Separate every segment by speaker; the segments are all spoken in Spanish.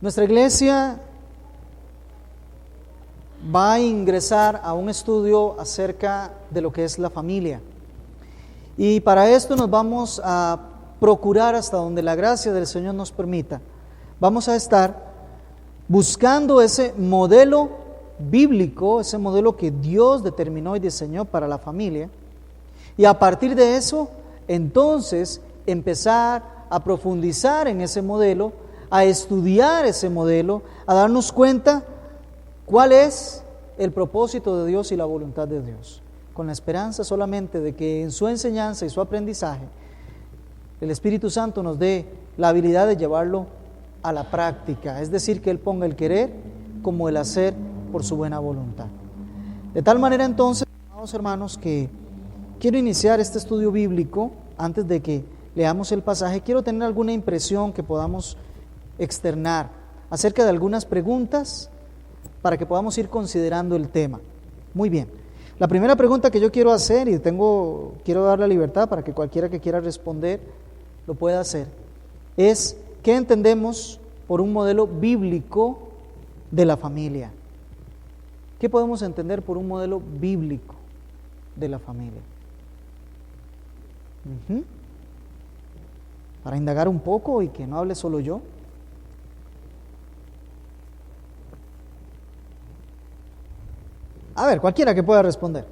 Speaker 1: Nuestra iglesia va a ingresar a un estudio acerca de lo que es la familia. Y para esto nos vamos a procurar, hasta donde la gracia del Señor nos permita, vamos a estar buscando ese modelo bíblico, ese modelo que Dios determinó y diseñó para la familia. Y a partir de eso, entonces, empezar a profundizar en ese modelo, a estudiar ese modelo, a darnos cuenta cuál es el propósito de Dios y la voluntad de Dios, con la esperanza solamente de que en su enseñanza y su aprendizaje el Espíritu Santo nos dé la habilidad de llevarlo a la práctica, es decir, que Él ponga el querer como el hacer por su buena voluntad. De tal manera entonces, amados hermanos, que quiero iniciar este estudio bíblico. Antes de que leamos el pasaje, quiero tener alguna impresión que podamos externar acerca de algunas preguntas para que podamos ir considerando el tema. Muy bien. La primera pregunta que yo quiero hacer, y quiero dar la libertad para que cualquiera que quiera responder lo pueda hacer, es: ¿qué entendemos por un modelo bíblico de la familia? ¿Qué podemos entender por un modelo bíblico de la familia? Para indagar un poco y que no hable solo yo. A ver, cualquiera que pueda responder.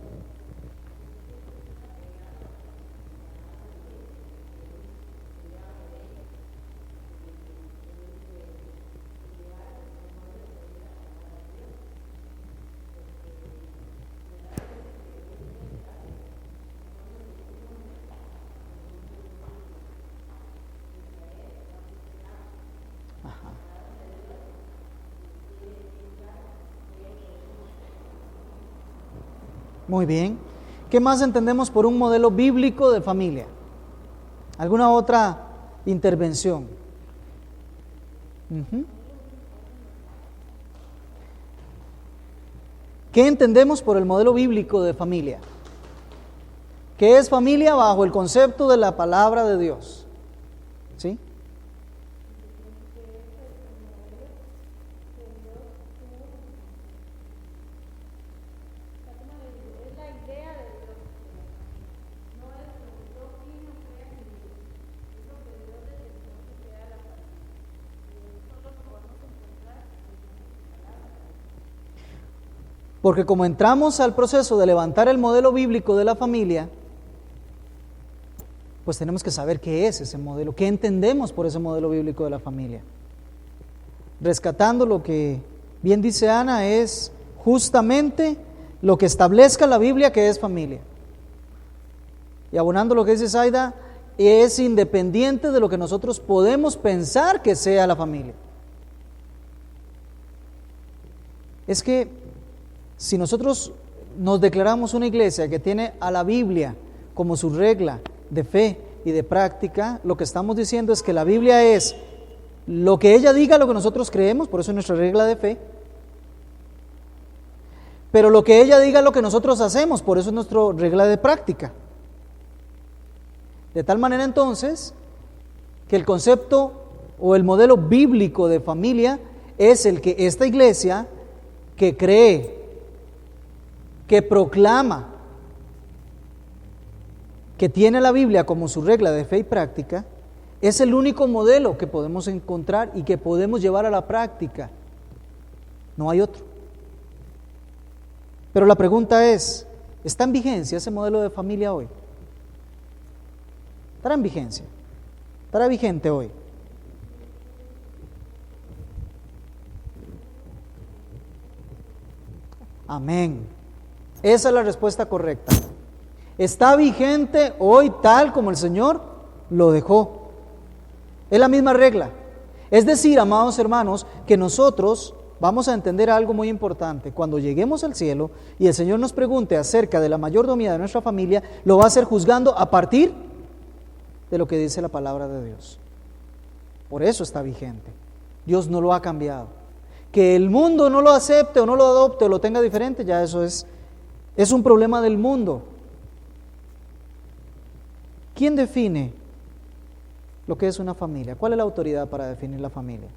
Speaker 1: Muy bien. ¿Qué más entendemos por un modelo bíblico de familia? ¿Alguna otra intervención? ¿Qué entendemos por el modelo bíblico de familia? ¿Qué es familia bajo el concepto de la palabra de Dios? ¿Sí? Porque como entramos al proceso de levantar el modelo bíblico de la familia, pues tenemos que saber qué es ese modelo, qué entendemos por ese modelo bíblico de la familia. Rescatando lo que bien dice Ana, es justamente lo que establezca la Biblia que es familia. Y abonando lo que dice Zaida, es independiente de lo que nosotros podemos pensar que sea la familia. Es que si nosotros nos declaramos una iglesia que tiene a la Biblia como su regla de fe y de práctica, lo que estamos diciendo es que la Biblia es lo que ella diga, lo que nosotros creemos, por eso es nuestra regla de fe, pero lo que ella diga, lo que nosotros hacemos, por eso es nuestra regla de práctica. De tal manera entonces que el concepto o el modelo bíblico de familia es el que esta iglesia que cree, que proclama, que tiene la Biblia como su regla de fe y práctica, es el único modelo que podemos encontrar y que podemos llevar a la práctica. No hay otro. Pero la pregunta es, ¿está en vigencia ese modelo de familia hoy? ¿Estará en vigencia? ¿Estará vigente hoy? Amén. Esa es la respuesta correcta. Está vigente hoy tal como el Señor lo dejó. Es la misma regla. Es decir, amados hermanos, que nosotros vamos a entender algo muy importante. Cuando lleguemos al cielo y el Señor nos pregunte acerca de la mayordomía de nuestra familia, lo va a hacer juzgando a partir de lo que dice la palabra de Dios. Por eso está vigente. Dios no lo ha cambiado. Que el mundo no lo acepte o no lo adopte o lo tenga diferente, ya eso es un problema del mundo. ¿Quién define lo que es una familia? ¿Cuál es la autoridad para definir la familia?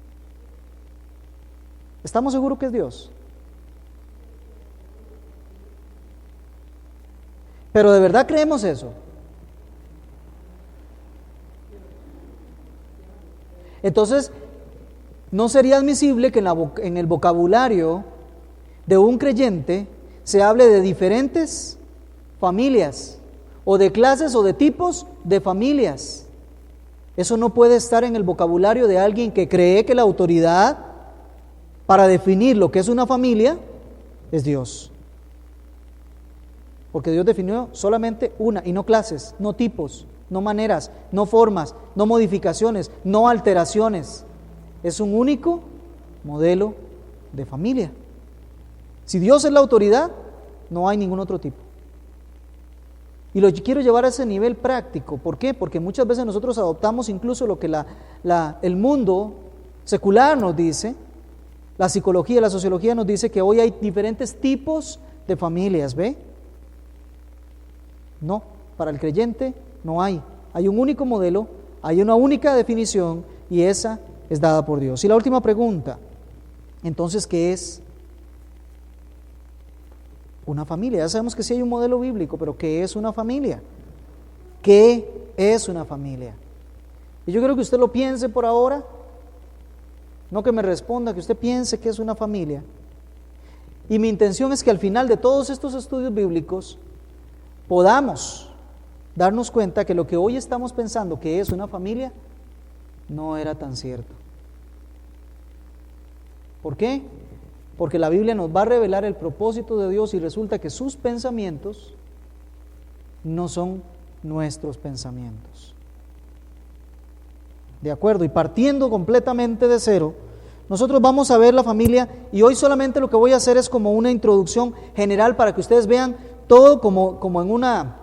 Speaker 1: ¿Estamos seguros que es Dios? Pero ¿de verdad creemos eso? Entonces, no sería admisible que en el vocabulario de un creyente se hable de diferentes familias, o de clases o de tipos de familias. Eso no puede estar en el vocabulario de alguien que cree que la autoridad para definir lo que es una familia es Dios. Porque Dios definió solamente una, y no clases, no tipos, no maneras, no formas, no modificaciones, no alteraciones. Es un único modelo de familia. Si Dios es la autoridad, no hay ningún otro tipo. Y lo quiero llevar a ese nivel práctico. ¿Por qué? Porque muchas veces nosotros adoptamos incluso lo que el mundo secular nos dice, la psicología, la sociología nos dice que hoy hay diferentes tipos de familias, ¿ve? No, para el creyente no hay. Hay un único modelo, hay una única definición y esa es dada por Dios. Y la última pregunta, entonces, ¿qué es una familia? Ya sabemos que sí hay un modelo bíblico, pero ¿qué es una familia? ¿Qué es una familia? Y yo quiero que usted lo piense por ahora, no que me responda, que usted piense qué es una familia. Y mi intención es que al final de todos estos estudios bíblicos podamos darnos cuenta que lo que hoy estamos pensando que es una familia no era tan cierto. ¿Por qué? Porque la Biblia nos va a revelar el propósito de Dios y resulta que sus pensamientos no son nuestros pensamientos. ¿De acuerdo? Y partiendo completamente de cero, nosotros vamos a ver la familia y hoy solamente lo que voy a hacer es como una introducción general para que ustedes vean todo como en una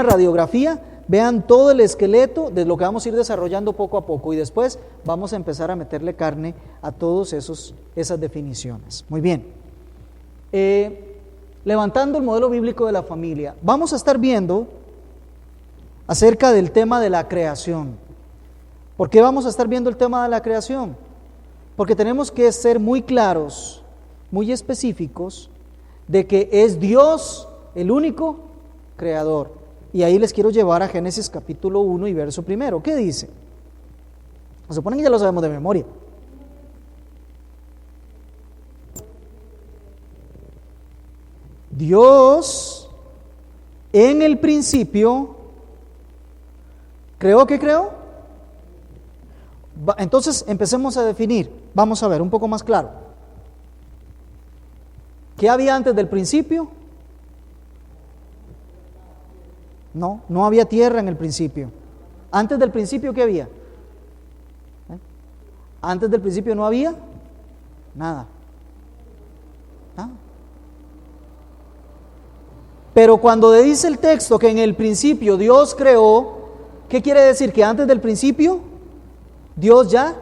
Speaker 1: radiografía, vean todo el esqueleto de lo que vamos a ir desarrollando poco a poco y después vamos a empezar a meterle carne a todas esas definiciones. Muy bien. Levantando el modelo bíblico de la familia, vamos a estar viendo acerca del tema de la creación. ¿Por qué vamos a estar viendo el tema de la creación? Porque tenemos que ser muy claros, muy específicos, de que es Dios el único creador. Y ahí les quiero llevar a Génesis capítulo 1 y verso 1. ¿Qué dice? Se supone que ya lo sabemos de memoria. Dios en el principio creó. ¿Qué creó? Entonces empecemos a definir. Vamos a ver un poco más claro. ¿Qué había antes del principio? No había tierra en el principio. Antes del principio, ¿qué había? Antes del principio no había nada. Pero cuando dice el texto que en el principio Dios creó, ¿qué quiere decir? Que antes del principio Dios ya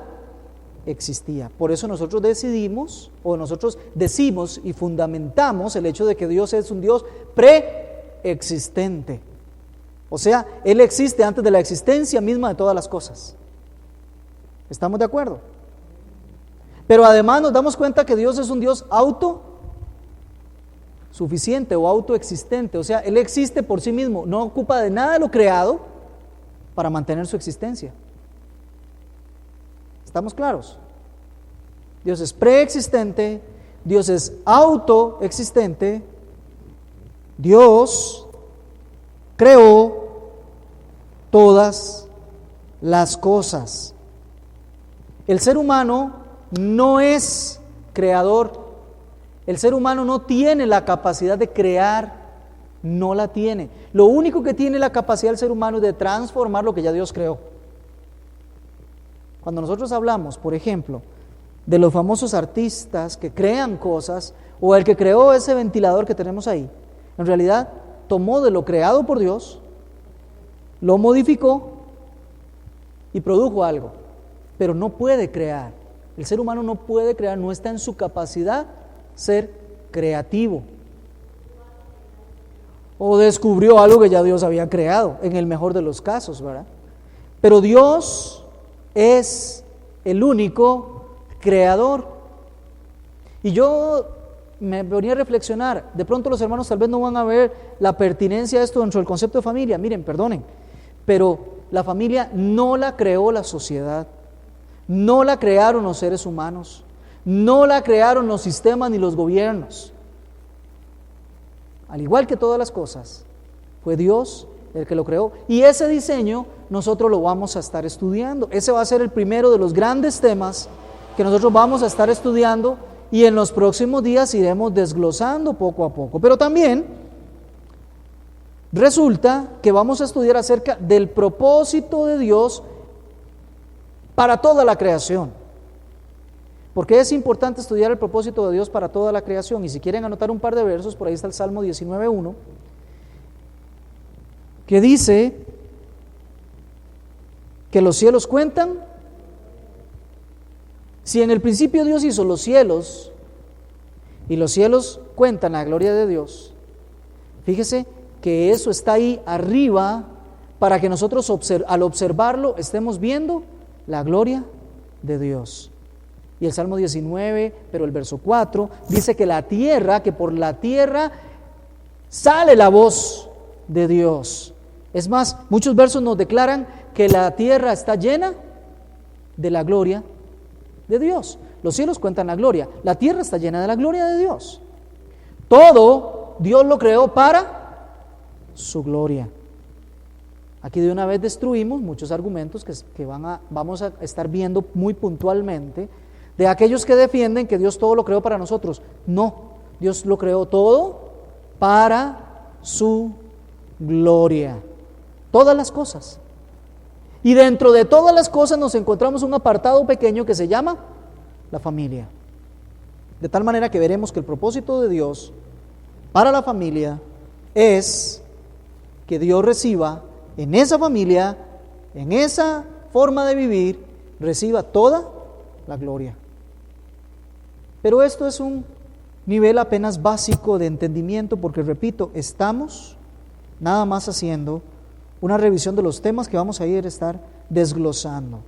Speaker 1: existía. Por eso nosotros decimos y fundamentamos el hecho de que Dios es un Dios preexistente. O sea, Él existe antes de la existencia misma de todas las cosas. ¿Estamos de acuerdo? Pero además nos damos cuenta que Dios es un Dios autosuficiente o autoexistente. O sea, Él existe por sí mismo, no ocupa de nada de lo creado para mantener su existencia. ¿Estamos claros? Dios es preexistente, Dios es autoexistente, Dios creó todas las cosas. El ser humano no es creador. El ser humano no tiene la capacidad de crear, no la tiene. Lo único que tiene la capacidad del ser humano es de transformar lo que ya Dios creó. Cuando nosotros hablamos, por ejemplo, de los famosos artistas que crean cosas, o el que creó ese ventilador que tenemos ahí, en realidad tomó de lo creado por Dios, lo modificó y produjo algo, pero no puede crear. El ser humano no puede crear, no está en su capacidad ser creativo. O descubrió algo que ya Dios había creado, en el mejor de los casos, ¿verdad? Pero Dios es el único creador Y yo me venía a reflexionar, de pronto los hermanos tal vez no van a ver la pertinencia de esto dentro del concepto de familia. Miren, perdonen, pero la familia no la creó la sociedad, no la crearon los seres humanos, no la crearon los sistemas ni los gobiernos. Al igual que todas las cosas, fue Dios el que lo creó, y ese diseño nosotros lo vamos a estar estudiando. Ese va a ser el primero de los grandes temas que nosotros vamos a estar estudiando, y en los próximos días iremos desglosando poco a poco. Pero también resulta que vamos a estudiar acerca del propósito de Dios para toda la creación. Porque es importante estudiar el propósito de Dios para toda la creación. Y si quieren anotar un par de versos, por ahí está el Salmo 19:1, que dice que los cielos cuentan. Si en el principio Dios hizo los cielos y los cielos cuentan la gloria de Dios, fíjese que eso está ahí arriba para que nosotros al observarlo estemos viendo la gloria de Dios. Y el Salmo 19, pero el verso 4, dice que la tierra, que por la tierra sale la voz de Dios. Es más, muchos versos nos declaran que la tierra está llena de la gloria de Dios. Los cielos cuentan la gloria, la tierra está llena de la gloria de Dios. Todo Dios lo creó para su gloria. Aquí de una vez destruimos muchos argumentos que vamos a estar viendo muy puntualmente de aquellos que defienden que Dios todo lo creó para nosotros. No, Dios lo creó todo para su gloria. Todas las cosas. Y dentro de todas las cosas nos encontramos un apartado pequeño que se llama la familia. De tal manera que veremos que el propósito de Dios para la familia es que Dios reciba en esa familia, en esa forma de vivir, reciba toda la gloria. Pero esto es un nivel apenas básico de entendimiento, porque repito, estamos nada más haciendo una revisión de los temas que vamos a ir a estar desglosando.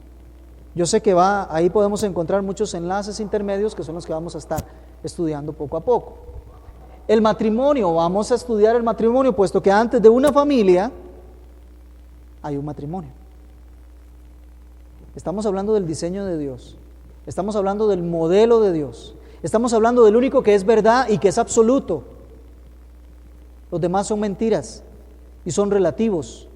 Speaker 1: Yo sé que ahí podemos encontrar muchos enlaces intermedios que son los que vamos a estar estudiando poco a poco. El matrimonio, vamos a estudiar el matrimonio, puesto que antes de una familia hay un matrimonio. Estamos hablando del diseño de Dios, estamos hablando del modelo de Dios, estamos hablando del único que es verdad y que es absoluto. Los demás son mentiras y son relativos.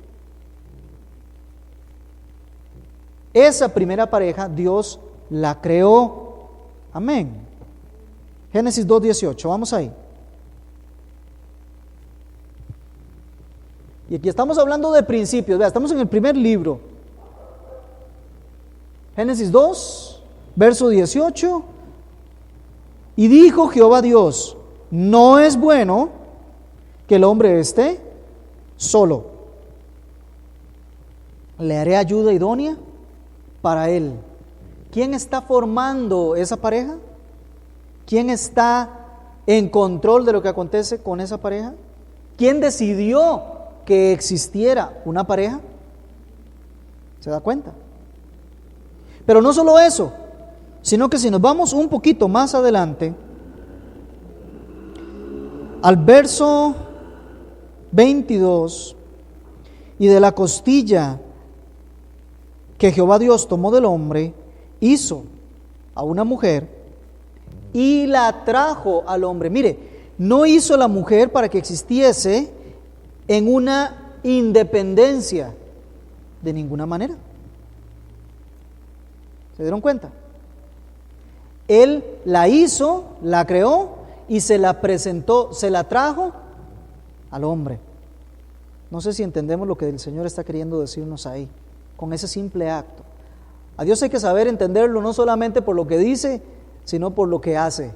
Speaker 1: Esa primera pareja Dios la creó. Amén. Génesis 2:18, vamos ahí. Y aquí estamos hablando de principios. Vea, estamos en el primer libro. Génesis 2, verso 18. Y dijo Jehová Dios: no es bueno que el hombre esté solo. Le haré ayuda idónea para él. ¿Quién está formando esa pareja? ¿Quién está en control de lo que acontece con esa pareja? ¿Quién decidió que existiera una pareja? ¿Se da cuenta? Pero no solo eso, sino que si nos vamos un poquito más adelante, al verso 22, y de la costilla que Jehová Dios tomó del hombre, hizo a una mujer y la trajo al hombre. Mire, no hizo la mujer para que existiese en una independencia de ninguna manera. ¿Se dieron cuenta? Él la hizo, la creó y se la presentó, se la trajo al hombre. No sé si entendemos lo que el Señor está queriendo decirnos ahí, con ese simple acto. A Dios hay que saber entenderlo no solamente por lo que dice, sino por lo que hace.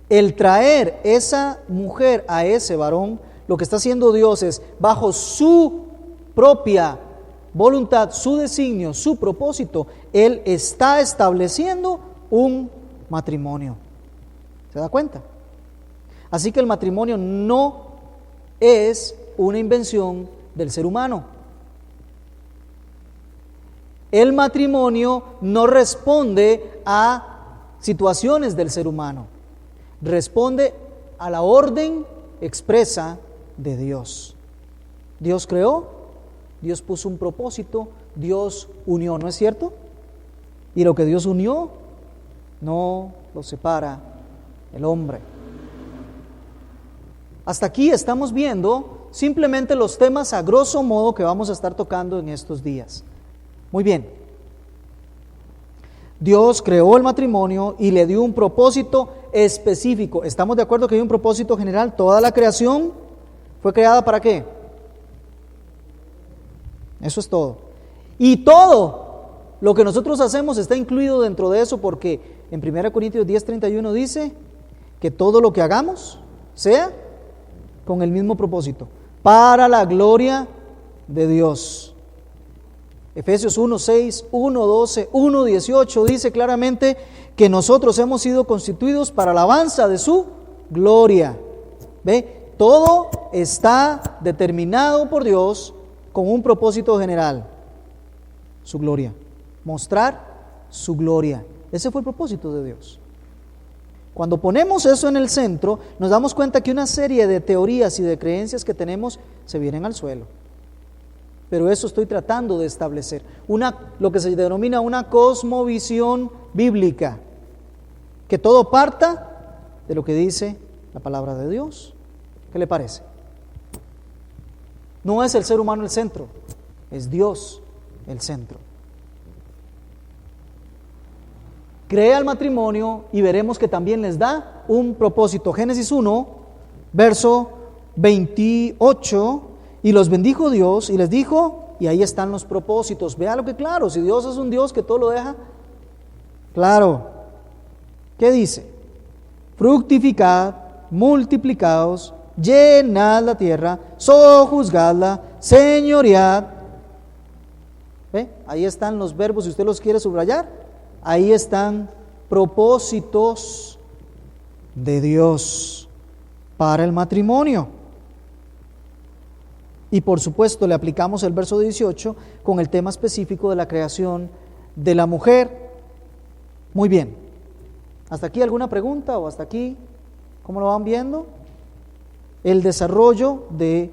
Speaker 1: El traer esa mujer a ese varón, lo que está haciendo Dios es, bajo su propia voluntad, su designio, su propósito, Él está estableciendo un matrimonio. ¿Se da cuenta? Así que el matrimonio no es una invención del ser humano. El matrimonio no responde a situaciones del ser humano. Responde a la orden expresa de Dios. Dios creó, Dios puso un propósito, Dios unió, ¿no es cierto? Y lo que Dios unió no lo separa el hombre. Hasta aquí estamos viendo simplemente los temas a grosso modo que vamos a estar tocando en estos días. Muy bien. Dios creó el matrimonio y le dio un propósito específico. ¿Estamos de acuerdo que hay un propósito general? Toda la creación fue creada ¿para qué? Eso es todo. Y todo lo que nosotros hacemos está incluido dentro de eso, porque en 1 Corintios 10:31 dice que todo lo que hagamos sea con el mismo propósito, para la gloria de Dios. Efesios 1:6, 1:12, 1:18 dice claramente que nosotros hemos sido constituidos para alabanza de su gloria. ¿Ve? Todo está determinado por Dios con un propósito general: su gloria, mostrar su gloria. Ese fue el propósito de Dios. Cuando ponemos eso en el centro, nos damos cuenta que una serie de teorías y de creencias que tenemos se vienen al suelo. Pero eso estoy tratando de establecer, lo que se denomina una cosmovisión bíblica, que todo parta de lo que dice la palabra de Dios. ¿Qué le parece? No es el ser humano el centro, es Dios el centro. Crea el matrimonio y veremos que también les da un propósito. Génesis 1, verso 28, y los bendijo Dios y les dijo, y ahí están los propósitos. Vea lo que claro, si Dios es un Dios que todo lo deja claro. ¿Qué dice? Fructificad, multiplicaos, llenad la tierra, sojuzgadla, señoread. ¿Ve? Ahí están los verbos, si usted los quiere subrayar. Ahí están propósitos de Dios para el matrimonio. Y por supuesto le aplicamos el verso 18 con el tema específico de la creación de la mujer. Muy bien. ¿Hasta aquí alguna pregunta o hasta aquí? ¿Cómo lo van viendo? El desarrollo de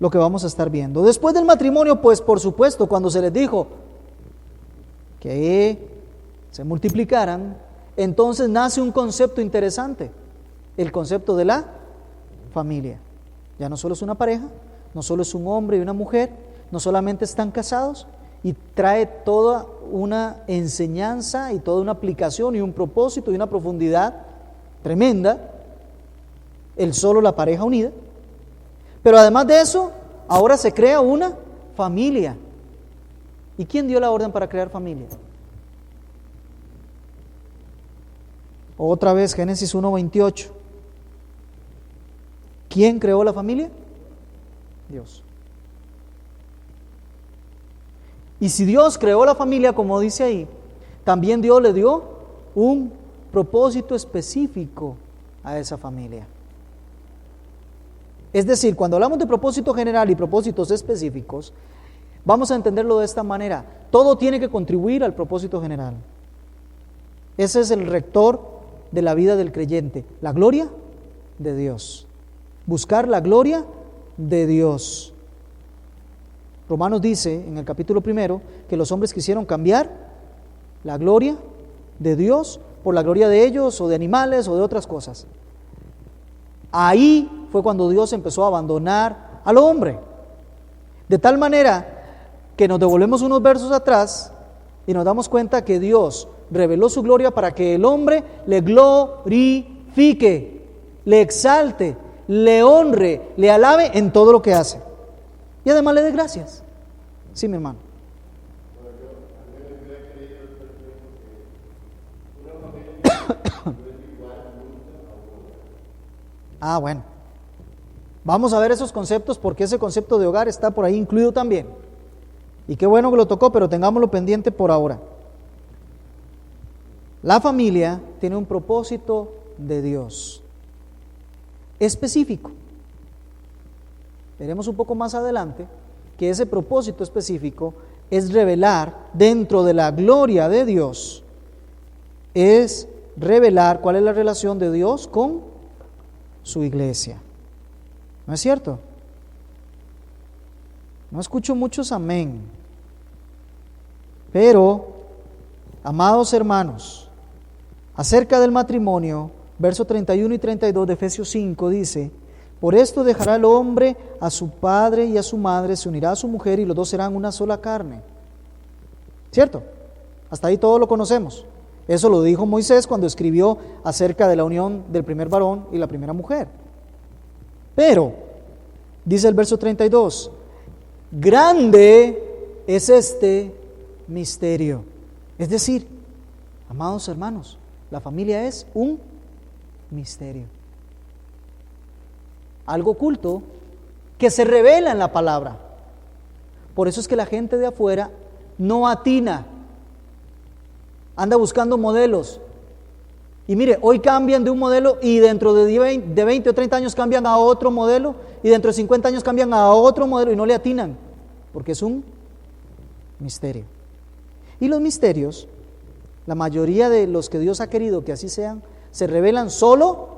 Speaker 1: lo que vamos a estar viendo. Después del matrimonio, pues por supuesto, cuando se les dijo que se multiplicaran, entonces nace un concepto interesante, el concepto de la familia. Ya no solo es una pareja, no solo es un hombre y una mujer, no solamente están casados, y trae toda una enseñanza y toda una aplicación y un propósito y una profundidad tremenda, el solo la pareja unida. Pero además de eso, ahora se crea una familia. ¿Y quién dio la orden para crear familia? Otra vez, Génesis 1:28. ¿Quién creó la familia? Dios. Y si Dios creó la familia, como dice ahí, también Dios le dio un propósito específico a esa familia. Es decir, cuando hablamos de propósito general y propósitos específicos, vamos a entenderlo de esta manera: todo tiene que contribuir al propósito general. Ese es el rector de la vida del creyente, la gloria de Dios. Buscar la gloria de Dios. Romanos dice en el capítulo 1 que los hombres quisieron cambiar la gloria de Dios por la gloria de ellos o de animales o de otras cosas. Ahí fue cuando Dios empezó a abandonar al hombre. De tal manera que nos devolvemos unos versos atrás y nos damos cuenta que Dios reveló su gloria para que el hombre le glorifique, le exalte, le honre, le alabe en todo lo que hace. Y además le dé gracias. Sí, mi hermano. Bueno. Vamos a ver esos conceptos, porque ese concepto de hogar está por ahí incluido también. Y qué bueno que lo tocó, pero tengámoslo pendiente por ahora. La familia tiene un propósito de Dios específico. Veremos un poco más adelante que ese propósito específico es revelar dentro de la gloria de Dios es revelar cuál es la relación de Dios con su iglesia. ¿No es cierto? No escucho muchos amén. Pero, amados hermanos, acerca del matrimonio, versos 31 y 32 de Efesios 5 dice: por esto dejará el hombre a su padre y a su madre, se unirá a su mujer y los dos serán una sola carne. ¿Cierto? Hasta ahí todo lo conocemos. Eso lo dijo Moisés cuando escribió acerca de la unión del primer varón y la primera mujer. Pero, dice el verso 32, grande es este misterio. Es decir, amados hermanos, la familia es un misterio. Algo oculto que se revela en la palabra. Por eso es que la gente de afuera no atina, anda buscando modelos. Y mire, hoy cambian de un modelo y dentro de 20 o 30 años cambian a otro modelo y dentro de 50 años cambian a otro modelo y no le atinan, porque es un misterio. Y los misterios, la mayoría de los que Dios ha querido que así sean, se revelan solo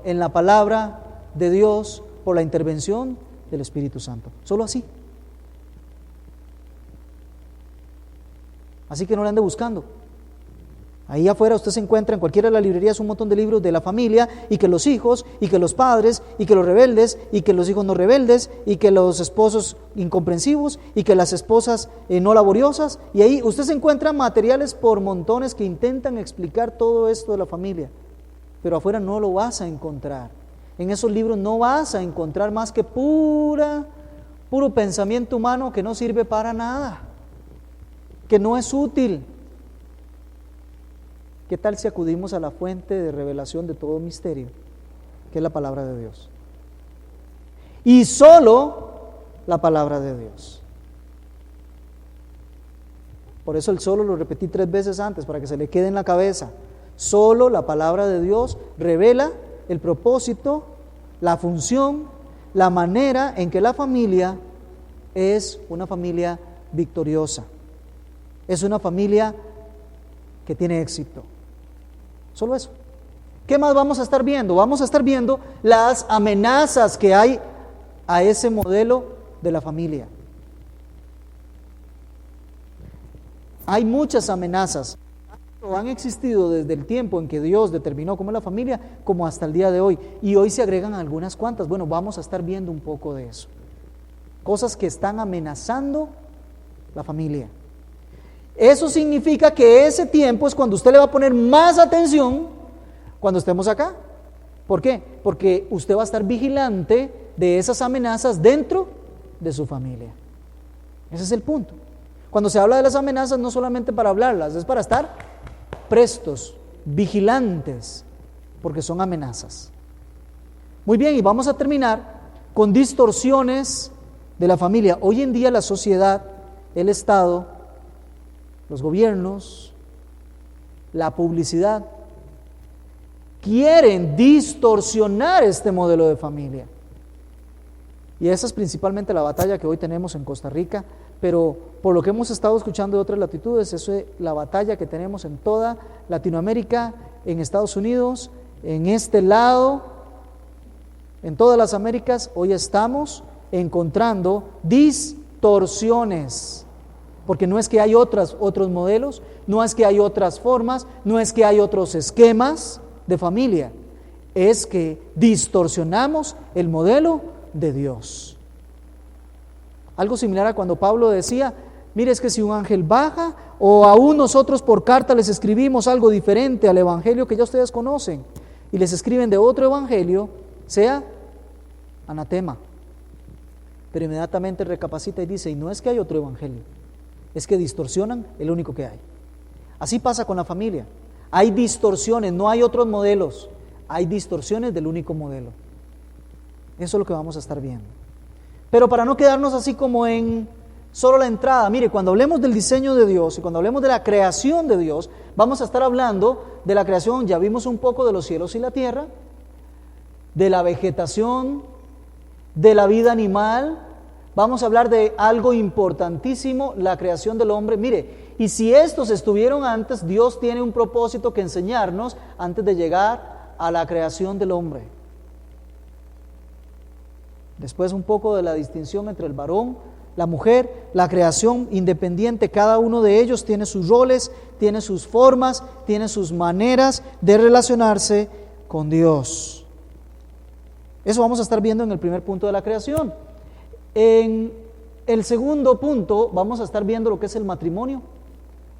Speaker 1: en la palabra de Dios por la intervención del Espíritu Santo. Solo así. Así que no le ande buscando. Ahí afuera usted se encuentra en cualquiera de las librerías un montón de libros de la familia, y que los hijos, y que los padres, y que los rebeldes, y que los hijos no rebeldes, y que los esposos incomprensivos, y que las esposas no laboriosas, y ahí usted se encuentra materiales por montones que intentan explicar todo esto de la familia, pero afuera no lo vas a encontrar. En esos libros no vas a encontrar más que puro pensamiento humano que no sirve para nada, que no es útil. ¿Qué tal si acudimos a la fuente de revelación de todo misterio, que es la palabra de Dios? Y solo la palabra de Dios. Por eso el solo lo repetí 3 veces antes, para que se le quede en la cabeza. Solo la palabra de Dios revela el propósito, la función, la manera en que la familia es una familia victoriosa. Es una familia que tiene éxito. Solo eso. ¿Qué más vamos a estar viendo? Vamos a estar viendo las amenazas que hay a ese modelo de la familia. Hay muchas amenazas. Han existido desde el tiempo en que Dios determinó cómo es la familia, como hasta el día de hoy. Y hoy se agregan algunas cuantas. Bueno, vamos a estar viendo un poco de eso. Cosas que están amenazando la familia. Eso significa que ese tiempo es cuando usted le va a poner más atención cuando estemos acá. ¿Por qué? Porque usted va a estar vigilante de esas amenazas dentro de su familia. Ese es el punto. Cuando se habla de las amenazas, no solamente para hablarlas, es para estar prestos, vigilantes, porque son amenazas. Muy bien, y vamos a terminar con distorsiones de la familia. Hoy en día la sociedad, el Estado, los gobiernos, la publicidad, quieren distorsionar este modelo de familia. Y esa es principalmente la batalla que hoy tenemos en Costa Rica, pero por lo que hemos estado escuchando de otras latitudes, eso es la batalla que tenemos en toda Latinoamérica, en Estados Unidos, en este lado, en todas las Américas. Hoy estamos encontrando distorsiones. Porque no es que hay otros modelos, no es que hay otras formas, no es que hay otros esquemas de familia, es que distorsionamos el modelo de Dios. Algo similar a cuando Pablo decía, mire, es que si un ángel baja, o aún nosotros por carta les escribimos algo diferente al evangelio que ya ustedes conocen, y les escriben de otro evangelio, sea anatema. Pero inmediatamente recapacita y dice, y no es que hay otro evangelio, es que distorsionan el único que hay. Así pasa con la familia. Hay distorsiones, no hay otros modelos. Hay distorsiones del único modelo. Eso es lo que vamos a estar viendo. Pero para no quedarnos así como en solo la entrada, mire, cuando hablemos del diseño de Dios y cuando hablemos de la creación de Dios, vamos a estar hablando de la creación. Ya vimos un poco de los cielos y la tierra, de la vegetación, de la vida animal, Vamos a hablar de algo importantísimo, la creación del hombre. Mire, y si estos estuvieron antes, Dios tiene un propósito que enseñarnos antes de llegar a la creación del hombre. Después un poco de la distinción entre el varón, la mujer, la creación independiente. Cada uno de ellos tiene sus roles, tiene sus formas, tiene sus maneras de relacionarse con Dios. Eso vamos a estar viendo en el primer punto de la creación. En el segundo punto vamos a estar viendo lo que es el matrimonio,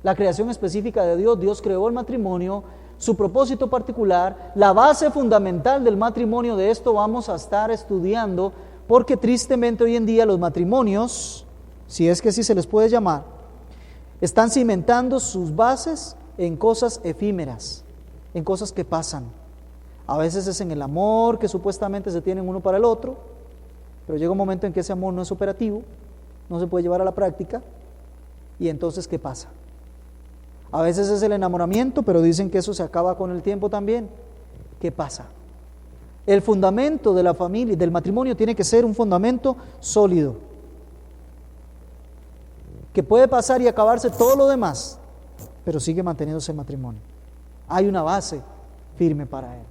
Speaker 1: la creación específica de Dios. Dios creó el matrimonio, su propósito particular, la base fundamental del matrimonio. De esto vamos a estar estudiando, porque tristemente hoy en día los matrimonios, si es que así se les puede llamar, están cimentando sus bases en cosas efímeras, en cosas que pasan. A veces es en el amor que supuestamente se tienen uno para el otro, pero llega un momento en que ese amor no es operativo, no se puede llevar a la práctica, y entonces ¿qué pasa? A veces es el enamoramiento, pero dicen que eso se acaba con el tiempo también. ¿Qué pasa? El fundamento de la familia, del matrimonio, tiene que ser un fundamento sólido, que puede pasar y acabarse todo lo demás, pero sigue manteniéndose el matrimonio. Hay una base firme para él.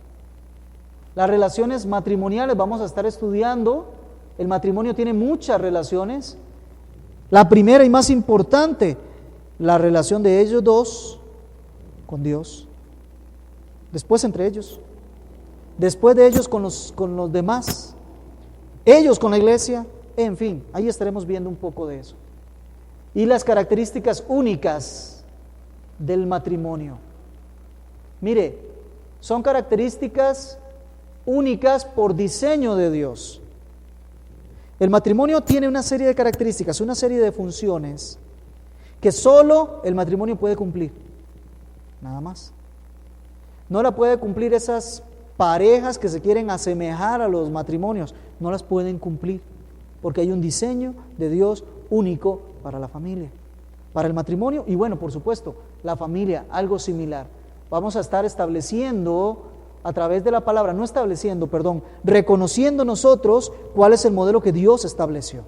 Speaker 1: Las relaciones matrimoniales vamos a estar estudiando. El matrimonio tiene muchas relaciones. La primera y más importante, la relación de ellos dos con Dios. Después entre ellos. Después de ellos con los demás. Ellos con la iglesia. En fin, ahí estaremos viendo un poco de eso. Y las características únicas del matrimonio. Mire, son características únicas por diseño de Dios. El matrimonio tiene una serie de características, una serie de funciones que solo el matrimonio puede cumplir, nada más. No la puede cumplir esas parejas que se quieren asemejar a los matrimonios, no las pueden cumplir, porque hay un diseño de Dios único para la familia, para el matrimonio y bueno, por supuesto, la familia, algo similar. Vamos a estar estableciendo a través de la palabra, reconociendo nosotros cuál es el modelo que Dios estableció.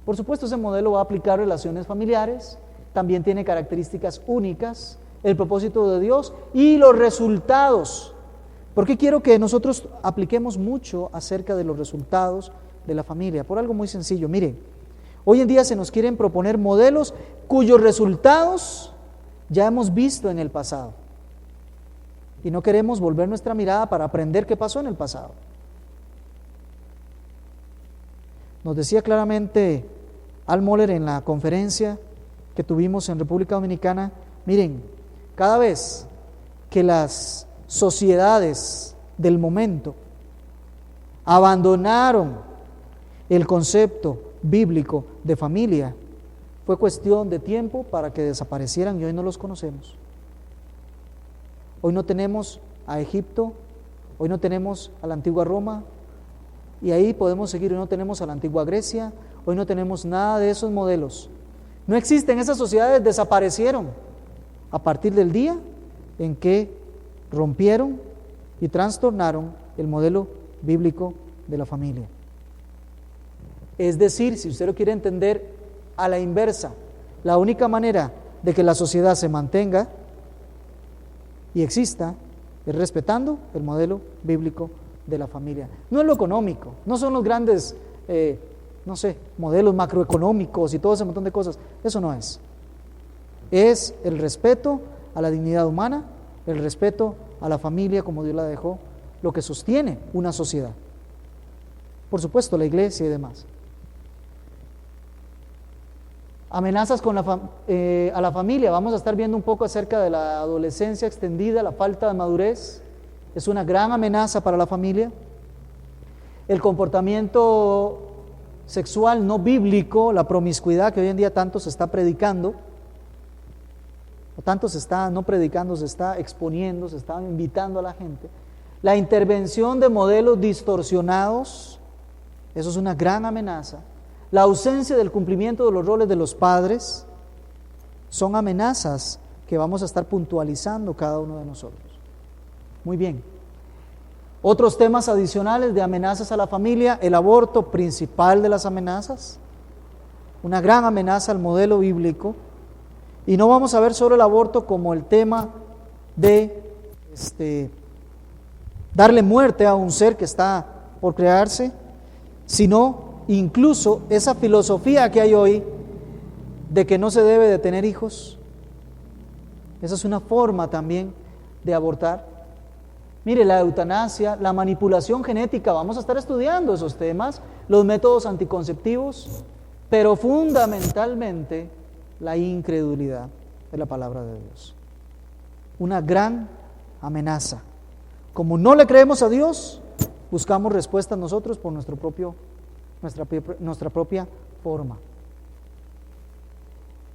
Speaker 1: Por supuesto, ese modelo va a aplicar relaciones familiares, también tiene características únicas, el propósito de Dios y los resultados. Porque quiero que nosotros apliquemos mucho acerca de los resultados de la familia, por algo muy sencillo. Mire, hoy en día se nos quieren proponer modelos cuyos resultados ya hemos visto en el pasado. Y no queremos volver nuestra mirada para aprender qué pasó en el pasado. Nos decía claramente Al Mohler en la conferencia que tuvimos en República Dominicana, miren, cada vez que las sociedades del momento abandonaron el concepto bíblico de familia, fue cuestión de tiempo para que desaparecieran y hoy no los conocemos. Hoy no tenemos a Egipto, hoy no tenemos a la antigua Roma, y ahí podemos seguir. Hoy no tenemos a la antigua Grecia, hoy no tenemos nada de esos modelos. No existen, esas sociedades desaparecieron a partir del día en que rompieron y trastornaron el modelo bíblico de la familia. Es decir, si usted lo quiere entender a la inversa, la única manera de que la sociedad se mantenga y exista es respetando el modelo bíblico de la familia. No es lo económico, no son los grandes, modelos macroeconómicos y todo ese montón de cosas. Eso no es. Es el respeto a la dignidad humana, el respeto a la familia como Dios la dejó, lo que sostiene una sociedad. Por supuesto, la iglesia y demás. Amenazas a la familia. Vamos a estar viendo un poco acerca de la adolescencia extendida, la falta de madurez. Es una gran amenaza para la familia. El comportamiento sexual no bíblico, la promiscuidad que hoy en día tanto se está predicando, o tanto se está no predicando, se está exponiendo, se está invitando a la gente. La intervención de modelos distorsionados, eso es una gran amenaza. La ausencia del cumplimiento de los roles de los padres son amenazas que vamos a estar puntualizando cada uno de nosotros. Muy bien. Otros temas adicionales de amenazas a la familia: el aborto, principal de las amenazas, una gran amenaza al modelo bíblico. Y no vamos a ver solo el aborto como el tema de darle muerte a un ser que está por crearse, sino incluso esa filosofía que hay hoy de que no se debe de tener hijos. Esa es una forma también de abortar. Mire, la eutanasia, la manipulación genética, vamos a estar estudiando esos temas, los métodos anticonceptivos, pero fundamentalmente la incredulidad de la palabra de Dios. Una gran amenaza. Como no le creemos a Dios, buscamos respuestas nosotros por nuestra propia forma.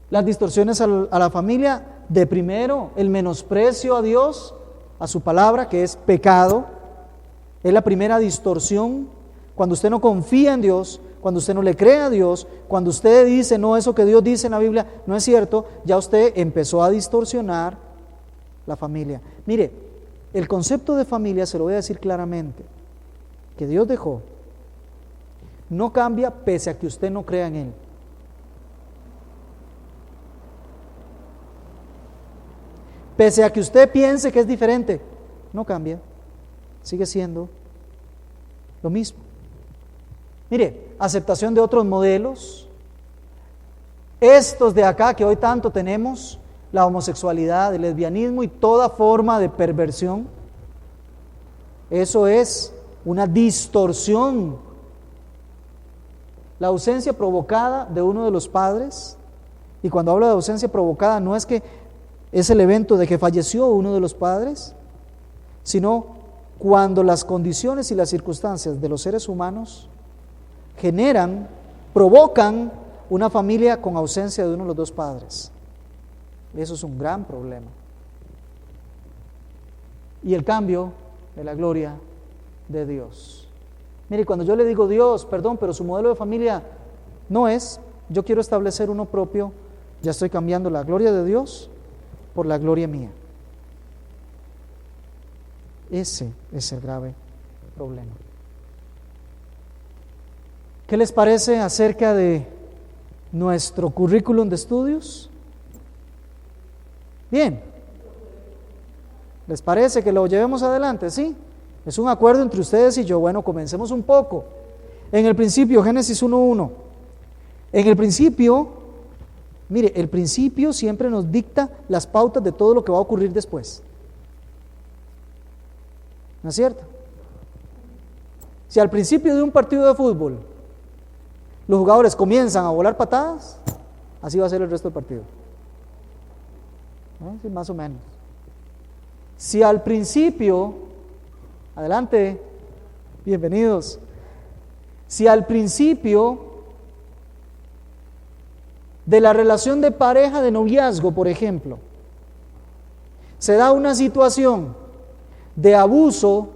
Speaker 1: Las distorsiones a la familia, de primero, el menosprecio a Dios, a su palabra, que es pecado, es la primera distorsión. Cuando usted no confía en Dios, cuando usted no le cree a Dios, cuando usted dice, no, eso que Dios dice en la Biblia no es cierto, ya usted empezó a distorsionar la familia. Mire, el concepto de familia, se lo voy a decir claramente, que Dios dejó, no cambia pese a que usted no crea en Él. Pese a que usted piense que es diferente, no cambia, sigue siendo lo mismo. Mire, aceptación de otros modelos, estos de acá que hoy tanto tenemos, la homosexualidad, el lesbianismo y toda forma de perversión, eso es una distorsión. La ausencia provocada de uno de los padres, y cuando hablo de ausencia provocada no es que es el evento de que falleció uno de los padres, sino cuando las condiciones y las circunstancias de los seres humanos provocan una familia con ausencia de uno de los dos padres. Eso es un gran problema. Y el cambio de la gloria de Dios. Mire, cuando yo le digo Dios, perdón, pero su modelo de familia no es, yo quiero establecer uno propio, ya estoy cambiando la gloria de Dios por la gloria mía. Ese es el grave problema. ¿Qué les parece acerca de nuestro currículum de estudios? Bien. ¿Les parece que lo llevemos adelante? Sí. Es un acuerdo entre ustedes y yo. Bueno, comencemos un poco. En el principio, Génesis 1:1. En el principio, mire, el principio siempre nos dicta las pautas de todo lo que va a ocurrir después. ¿No es cierto? Si al principio de un partido de fútbol los jugadores comienzan a volar patadas, así va a ser el resto del partido. Sí, más o menos. Si al principio, adelante, bienvenidos. Si al principio de la relación de pareja de noviazgo, por ejemplo, se da una situación de abuso,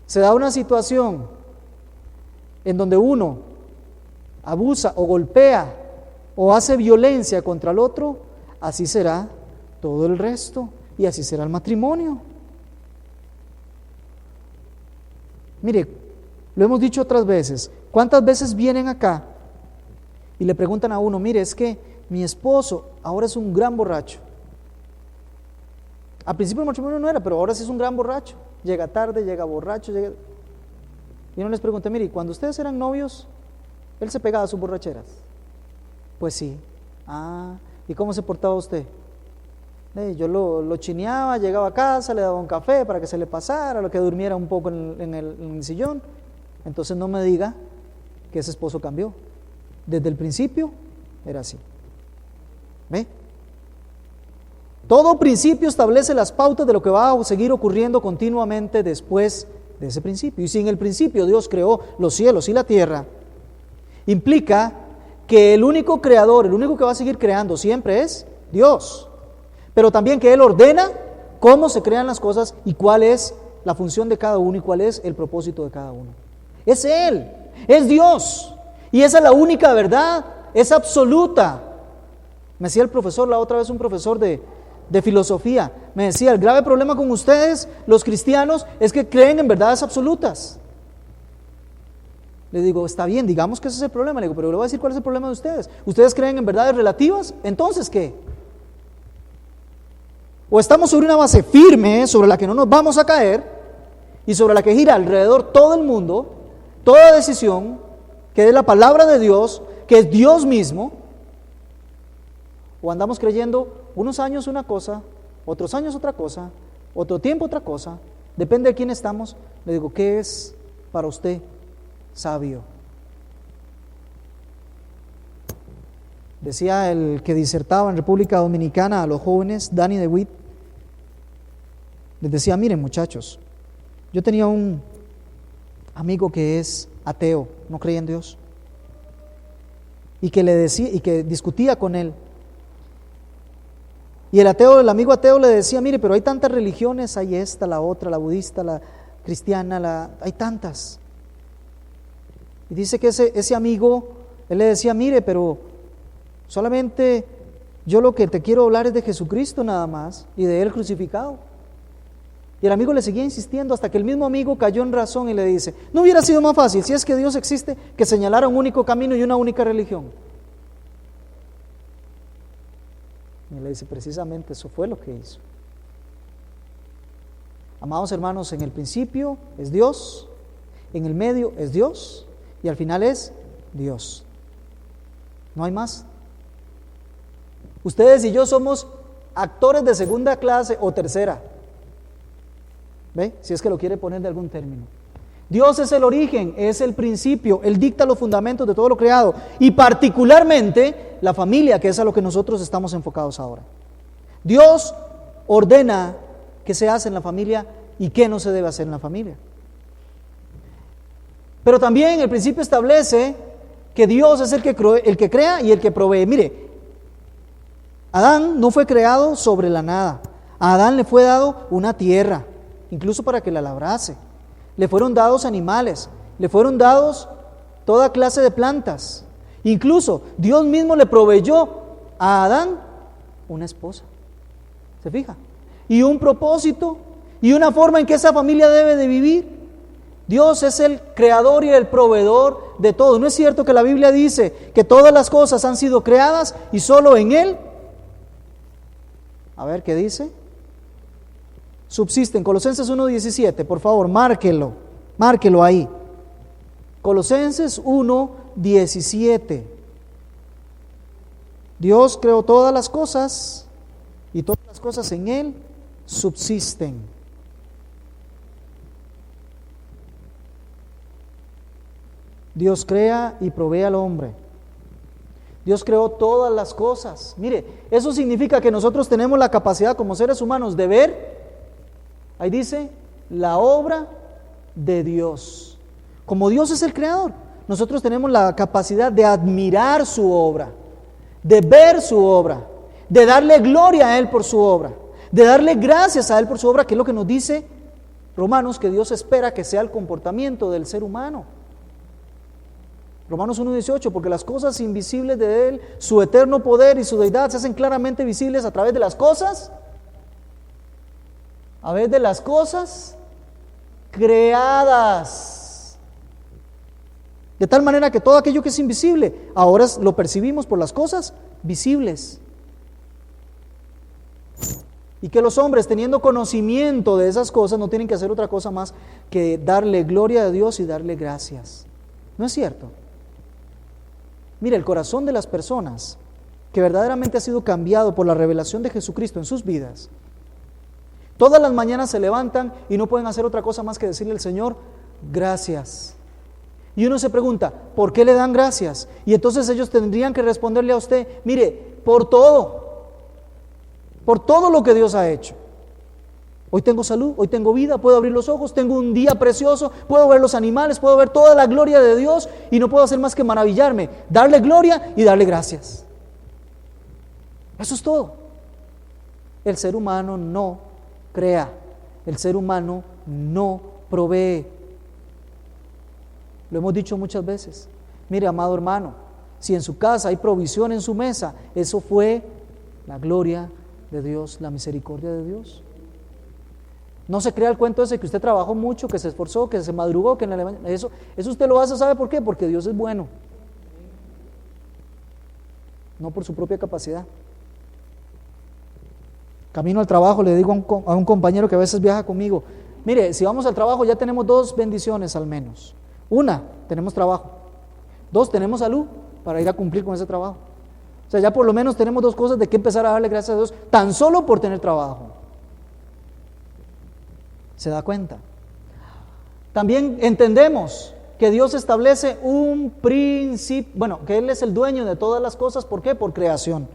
Speaker 1: se da una situación en donde uno abusa o golpea o hace violencia contra el otro, así será todo el resto y así será el matrimonio. Mire, lo hemos dicho otras veces, ¿cuántas veces vienen acá y le preguntan a uno, mire, es que mi esposo ahora es un gran borracho? Al principio el matrimonio no era, pero ahora sí es un gran borracho. Llega tarde, llega borracho, Y uno les pregunta, mire, cuando ustedes eran novios, él se pegaba a sus borracheras. Pues sí. ¿Y cómo se portaba usted? Yo lo chineaba, llegaba a casa, le daba un café para que se le pasara, lo que durmiera un poco en el sillón. Entonces no me diga que ese esposo cambió. Desde el principio era así. ¿Ve? Todo principio establece las pautas de lo que va a seguir ocurriendo continuamente después de ese principio. Y si en el principio Dios creó los cielos y la tierra, implica que el único creador, el único que va a seguir creando siempre es Dios. Pero también que Él ordena cómo se crean las cosas y cuál es la función de cada uno y cuál es el propósito de cada uno. Es Él, es Dios. Y esa es la única verdad, es absoluta. Me decía el profesor, la otra vez un profesor de de filosofía. Me decía, el grave problema con ustedes, los cristianos, es que creen en verdades absolutas. Le digo, está bien, digamos que ese es el problema. Le digo, pero le voy a decir cuál es el problema de ustedes. ¿Ustedes creen en verdades relativas? Entonces, ¿qué? O estamos sobre una base firme, sobre la que no nos vamos a caer, y sobre la que gira alrededor todo el mundo, toda decisión, que es la palabra de Dios, que es Dios mismo, o andamos creyendo unos años una cosa, otros años otra cosa, otro tiempo otra cosa, depende de quién estamos. Le digo, ¿qué es para usted sabio? Decía el que disertaba en República Dominicana a los jóvenes, Danny DeWitt, les decía, miren muchachos, yo tenía un amigo que es ateo, no creía en Dios, y que le decía, y que discutía con él. Y el amigo ateo le decía, mire, pero hay tantas religiones, hay esta, la otra, la budista, la cristiana, hay tantas. Y dice que ese amigo, él le decía, mire, pero solamente yo lo que te quiero hablar es de Jesucristo nada más, y de Él crucificado. Y el amigo le seguía insistiendo hasta que el mismo amigo cayó en razón y le dice, ¿no hubiera sido más fácil, si es que Dios existe, que señalara un único camino y una única religión? Y le dice, precisamente eso fue lo que hizo. Amados hermanos, en el principio es Dios, en el medio es Dios y al final es Dios. No hay más. Ustedes y yo somos actores de segunda clase o tercera. ¿Ve? Si es que lo quiere poner de algún término. Dios es el origen, es el principio, Él dicta los fundamentos de todo lo creado y particularmente la familia, que es a lo que nosotros estamos enfocados ahora. Dios ordena qué se hace en la familia y qué no se debe hacer en la familia. Pero también el principio establece que Dios es el que crea y el que provee. Mire, Adán no fue creado sobre la nada. A Adán le fue dado una tierra, incluso para que la labrase. Le fueron dados animales, le fueron dados toda clase de plantas. Incluso Dios mismo le proveyó a Adán una esposa. ¿Se fija? Y un propósito y una forma en que esa familia debe de vivir. Dios es el creador y el proveedor de todo. ¿No es cierto que la Biblia dice que todas las cosas han sido creadas y solo en Él? A ver, ¿qué dice? Subsisten. Colosenses 1:17, por favor, márquelo ahí. Colosenses 1:17. Dios creó todas las cosas y todas las cosas en Él subsisten. Dios crea y provee al hombre. Dios creó todas las cosas. Mire, eso significa que nosotros tenemos la capacidad como seres humanos de ver, ahí dice, la obra de Dios. Como Dios es el creador, nosotros tenemos la capacidad de admirar su obra, de ver su obra, de darle gloria a Él por su obra, de darle gracias a Él por su obra, que es lo que nos dice Romanos, que Dios espera que sea el comportamiento del ser humano. Romanos 1:18, porque las cosas invisibles de Él, su eterno poder y su deidad se hacen claramente visibles a través de las cosas, creadas. De tal manera que todo aquello que es invisible, ahora lo percibimos por las cosas visibles. Y que los hombres, teniendo conocimiento de esas cosas, no tienen que hacer otra cosa más que darle gloria a Dios y darle gracias. ¿No es cierto? Mire, el corazón de las personas que verdaderamente ha sido cambiado por la revelación de Jesucristo en sus vidas, todas las mañanas se levantan y no pueden hacer otra cosa más que decirle al Señor, gracias. Y uno se pregunta, ¿por qué le dan gracias? Y entonces ellos tendrían que responderle a usted, mire, por todo lo que Dios ha hecho. Hoy tengo salud, hoy tengo vida, puedo abrir los ojos, tengo un día precioso, puedo ver los animales, puedo ver toda la gloria de Dios y no puedo hacer más que maravillarme, darle gloria y darle gracias. Eso es todo. El ser humano no crea, el ser humano no provee. Lo hemos dicho muchas veces. Mire, amado hermano, si en su casa hay provisión en su mesa, eso fue la gloria de Dios, la misericordia de Dios. No se crea el cuento ese que usted trabajó mucho, que se esforzó, que se madrugó, que eso usted lo hace, ¿sabe por qué? Porque Dios es bueno, no por su propia capacidad. Camino al trabajo le digo a un compañero que a veces viaja conmigo, mire, si vamos al trabajo ya tenemos 2 bendiciones al menos. Una, tenemos trabajo. 2, tenemos salud para ir a cumplir con ese trabajo. O sea, ya por lo menos tenemos 2 cosas de que empezar a darle gracias a Dios, tan solo por tener trabajo. ¿Se da cuenta? También entendemos que Dios establece un principio, bueno, que Él es el dueño de todas las cosas. ¿Por qué? Por creación.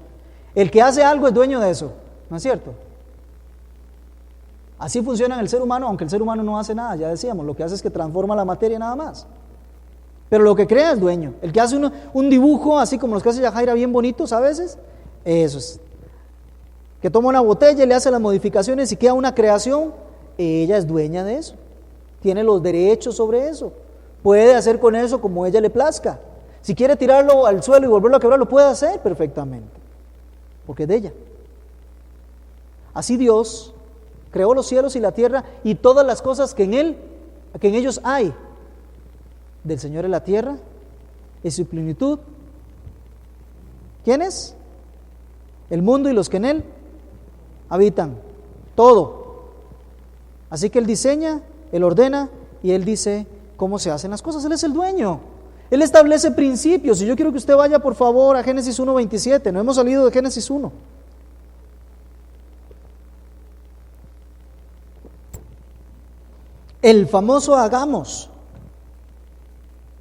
Speaker 1: El que hace algo es dueño de eso, ¿no es cierto? Así funciona en el ser humano, aunque el ser humano no hace nada, ya decíamos, lo que hace es que transforma la materia nada más. Pero lo que crea es dueño. El que hace un dibujo, así como los que hace Yajaira, bien bonitos a veces, eso es. Que toma una botella y le hace las modificaciones y queda una creación, ella es dueña de eso. Tiene los derechos sobre eso. Puede hacer con eso como ella le plazca. Si quiere tirarlo al suelo y volverlo a quebrar, lo puede hacer perfectamente, porque es de ella. Así Dios creó los cielos y la tierra y todas las cosas que en ellos hay. Del Señor es la tierra y su plenitud. ¿Quiénes? El mundo y los que en él habitan. Todo. Así que Él diseña, Él ordena y Él dice cómo se hacen las cosas. Él es el dueño. Él establece principios. Y yo quiero que usted vaya por favor a Génesis 1:27. No hemos salido de Génesis 1. El famoso hagamos.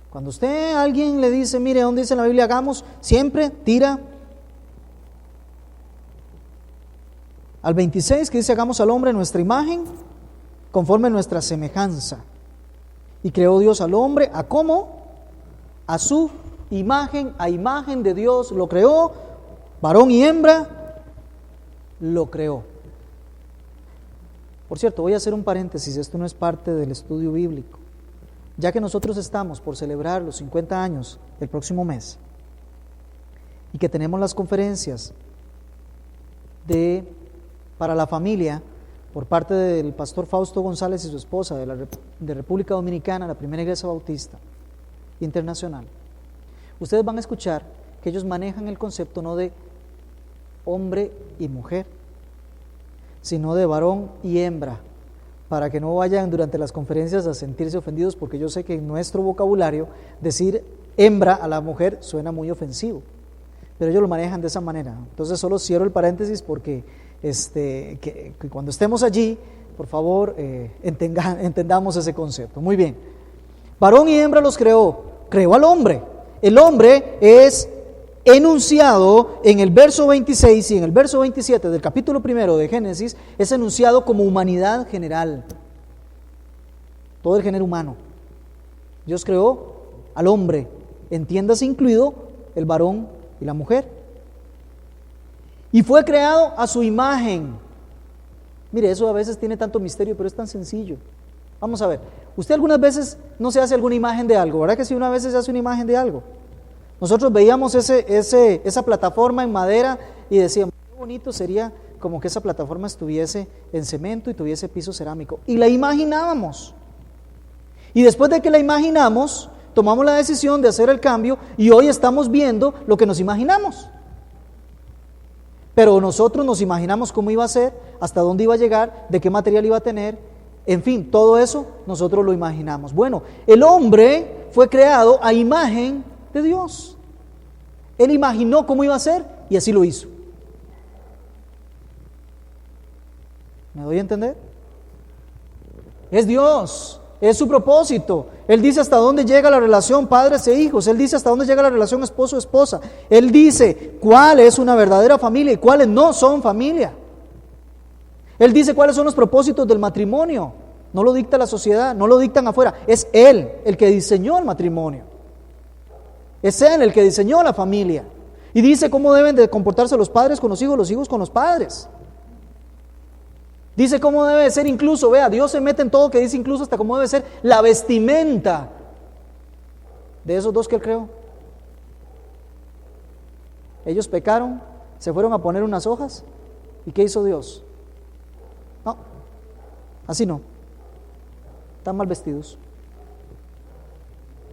Speaker 1: Cuando alguien le dice, mire, ¿dónde dice en la Biblia hagamos? Siempre tira al 26, que dice hagamos al hombre en nuestra imagen, conforme a nuestra semejanza. Y creó Dios al hombre, ¿a cómo? A su imagen, a imagen de Dios lo creó, varón y hembra lo creó. Por cierto, voy a hacer un paréntesis, esto no es parte del estudio bíblico. Ya que nosotros estamos por celebrar los 50 años el próximo mes y que tenemos las conferencias para la familia por parte del pastor Fausto González y su esposa de República Dominicana, la primera iglesia bautista internacional, ustedes van a escuchar que ellos manejan el concepto no de hombre y mujer, sino de varón y hembra, para que no vayan durante las conferencias a sentirse ofendidos, porque yo sé que en nuestro vocabulario decir hembra a la mujer suena muy ofensivo, pero ellos lo manejan de esa manera. Entonces solo cierro el paréntesis porque que cuando estemos allí, por favor, entendamos ese concepto. Muy bien, varón y hembra los creó al hombre. El hombre es enunciado en el verso 26 y en el verso 27 del capítulo 1 de Génesis, es enunciado como humanidad general, todo el género humano. Dios creó al hombre, entiéndase incluido el varón y la mujer, y fue creado a su imagen. Mire, eso a veces tiene tanto misterio, pero es tan sencillo. Vamos a ver, usted algunas veces no se hace alguna imagen de algo, ¿verdad que sí? Una vez se hace una imagen de algo. Nosotros veíamos esa plataforma en madera y decíamos, qué bonito sería como que esa plataforma estuviese en cemento y tuviese piso cerámico. Y la imaginábamos. Y después de que la imaginamos, tomamos la decisión de hacer el cambio y hoy estamos viendo lo que nos imaginamos. Pero nosotros nos imaginamos cómo iba a ser, hasta dónde iba a llegar, de qué material iba a tener, en fin, todo eso nosotros lo imaginamos. Bueno, el hombre fue creado a imagen de Dios. Él imaginó cómo iba a ser y así lo hizo. ¿Me doy a entender? Es Dios, es su propósito. Él dice hasta dónde llega la relación padres e hijos. Él dice hasta dónde llega la relación esposo-esposa. Él dice cuál es una verdadera familia y cuáles no son familia. Él dice cuáles son los propósitos del matrimonio. No lo dicta la sociedad, no lo dictan afuera. Es Él el que diseñó el matrimonio. Es Él el que diseñó la familia. Y dice cómo deben de comportarse los padres con los hijos con los padres. Dice cómo debe ser incluso, vea, Dios se mete en todo, que dice incluso hasta cómo debe ser la vestimenta de esos dos que Él creó. Ellos pecaron, se fueron a poner unas hojas ¿Y qué hizo Dios? No, así no. Están mal vestidos.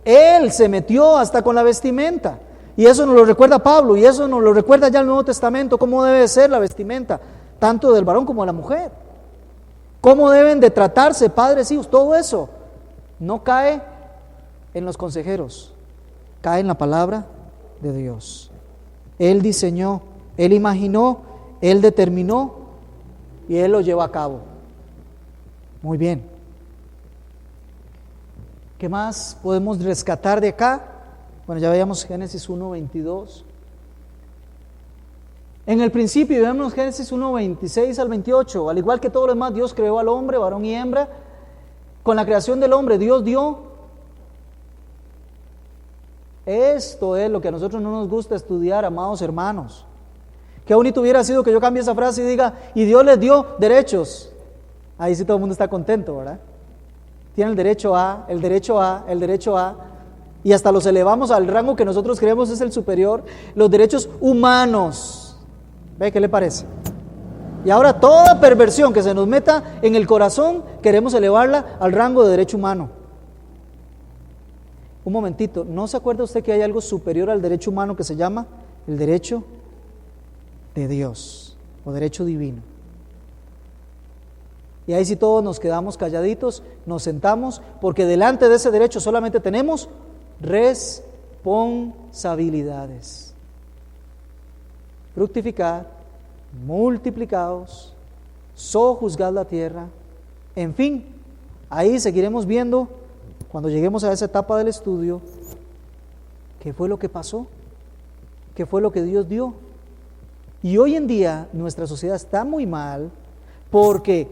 Speaker 1: Él se metió hasta con la vestimenta. Y eso nos lo recuerda Pablo, y eso nos lo recuerda ya el Nuevo Testamento, cómo debe ser la vestimenta, tanto del varón como de la mujer. Cómo deben de tratarse padres, hijos, todo eso no cae en los consejeros, cae en la palabra de Dios. Él diseñó, Él imaginó, Él determinó y Él lo llevó a cabo. Muy bien. ¿Qué más podemos rescatar de acá? Bueno, ya veíamos Génesis 1:22. En el principio vemos Génesis 1:26 al 28. Al igual que todo lo demás, Dios creó al hombre, varón y hembra. Con la creación del hombre, Dios dio. Esto es lo que a nosotros no nos gusta estudiar, amados hermanos. Qué bonito hubiera sido que yo cambie esa frase y diga, y Dios les dio derechos. Ahí sí todo el mundo está contento, ¿verdad? Tienen el derecho a, el derecho a, el derecho a, y hasta los elevamos al rango que nosotros creemos es el superior, los derechos humanos. ¿Ve qué le parece? Y ahora toda perversión que se nos meta en el corazón, queremos elevarla al rango de derecho humano. Un momentito, ¿no se acuerda usted que hay algo superior al derecho humano que se llama el derecho de Dios o derecho divino? Y ahí sí todos nos quedamos calladitos, nos sentamos, porque delante de ese derecho solamente tenemos responsabilidades. Fructificad, multiplicaos, sojuzgad la tierra, en fin, ahí seguiremos viendo cuando lleguemos a esa etapa del estudio, ¿qué fue lo que pasó? ¿Qué fue lo que Dios dio? Y hoy en día nuestra sociedad está muy mal porque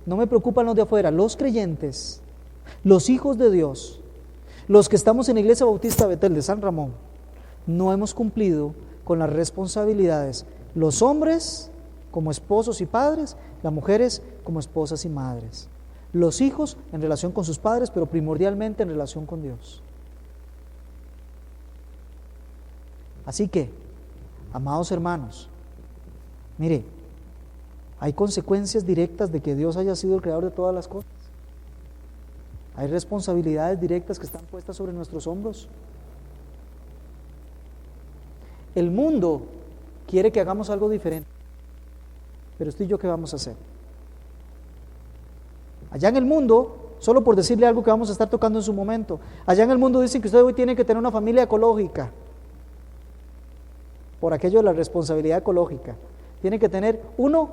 Speaker 1: no me preocupan los de afuera, los creyentes, los hijos de Dios, los que estamos en la Iglesia Bautista Betel de San Ramón, no hemos cumplido con las responsabilidades, los hombres como esposos y padres, las mujeres como esposas y madres, los hijos en relación con sus padres, pero primordialmente en relación con Dios. Así que, amados hermanos, mire, hay consecuencias directas de que Dios haya sido el creador de todas las cosas. Hay responsabilidades directas que están puestas sobre nuestros hombros. El mundo quiere que hagamos algo diferente, pero usted y yo, ¿qué vamos a hacer? Allá en el mundo, solo por decirle algo que vamos a estar tocando en su momento, allá en el mundo dicen que usted hoy tiene que tener una familia ecológica, por aquello de la responsabilidad ecológica. Tiene que tener 1,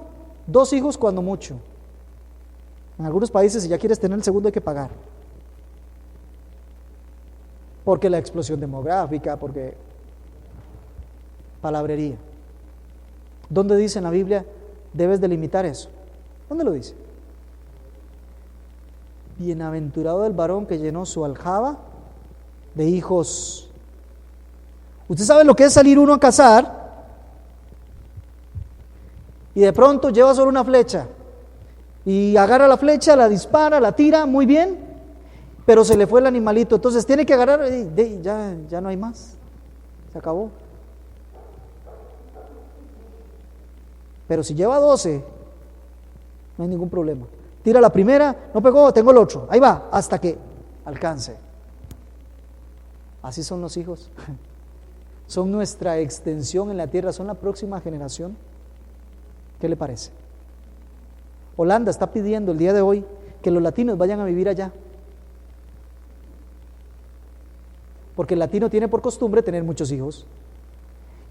Speaker 1: 2 hijos cuando mucho. En algunos países, si ya quieres tener el segundo, hay que pagar. Porque la explosión demográfica, porque palabrería. ¿Dónde dice en la Biblia debes delimitar eso? ¿Dónde lo dice? Bienaventurado el varón que llenó su aljaba de hijos. ¿Usted sabe lo que es salir uno a cazar y de pronto lleva solo una flecha y agarra la flecha, la dispara, la tira muy bien, pero se le fue el animalito, entonces tiene que agarrar y ya no hay más, se acabó? Pero si lleva 12, no hay ningún problema. Tira la primera, no pegó, tengo el otro, ahí va, hasta que alcance. Así son los hijos. Son nuestra extensión en la tierra, son la próxima generación. ¿Qué le parece? Holanda está pidiendo el día de hoy que los latinos vayan a vivir allá, porque el latino tiene por costumbre tener muchos hijos,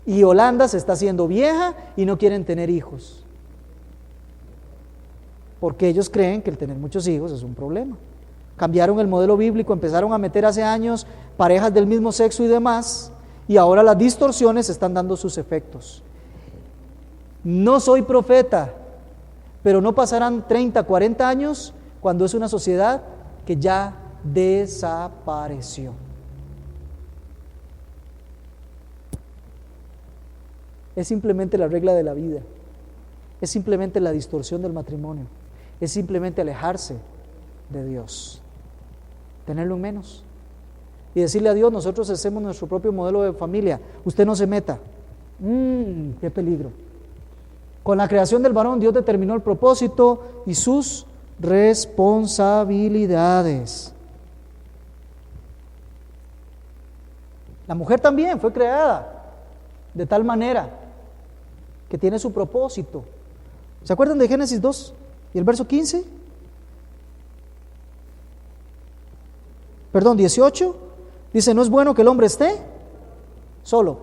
Speaker 1: y Holanda se está haciendo vieja y no quieren tener hijos, porque ellos creen que el tener muchos hijos es un problema. Cambiaron el modelo bíblico, empezaron a meter hace años parejas del mismo sexo y demás, y ahora las distorsiones están dando sus efectos. No soy profeta, pero no pasarán 30, 40 años cuando es una sociedad que ya desapareció. Es simplemente la regla de la vida, es simplemente la distorsión del matrimonio, es simplemente alejarse de Dios, tenerlo en menos y decirle a Dios: nosotros hacemos nuestro propio modelo de familia, usted no se meta. ¡Qué peligro! Con la creación del varón, Dios determinó el propósito y sus responsabilidades. La mujer también fue creada de tal manera que tiene su propósito. ¿Se acuerdan de Génesis 2 y el verso 15? Perdón, 18. Dice, no es bueno que el hombre esté solo.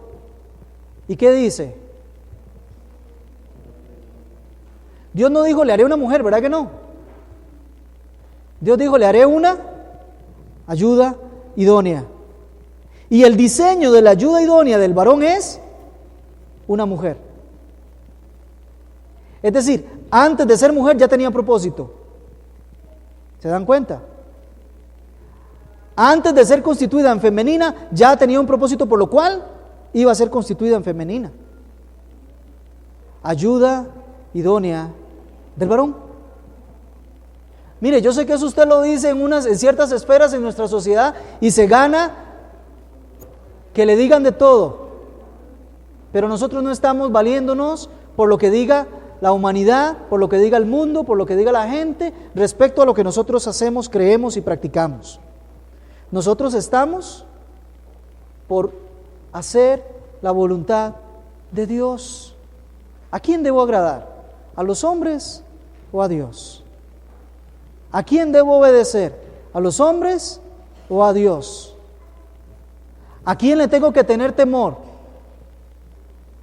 Speaker 1: ¿Y qué dice? Dios no dijo, le haré una mujer, ¿verdad que no? Dios dijo, le haré una ayuda idónea. Y el diseño de la ayuda idónea del varón es una mujer. Es decir, antes de ser mujer ya tenía propósito. ¿Se dan cuenta? Antes de ser constituida en femenina, ya tenía un propósito por lo cual iba a ser constituida en femenina. Ayuda idónea del varón. Mire, yo sé que eso usted lo dice en ciertas esferas en nuestra sociedad y se gana que le digan de todo. Pero nosotros no estamos valiéndonos por lo que diga la humanidad, por lo que diga el mundo, por lo que diga la gente, respecto a lo que nosotros hacemos, creemos y practicamos. Nosotros estamos por hacer la voluntad de Dios. ¿A quién debo agradar? ¿A los hombres o a Dios? ¿A quién debo obedecer? ¿A los hombres o a Dios? ¿A quién le tengo que tener temor?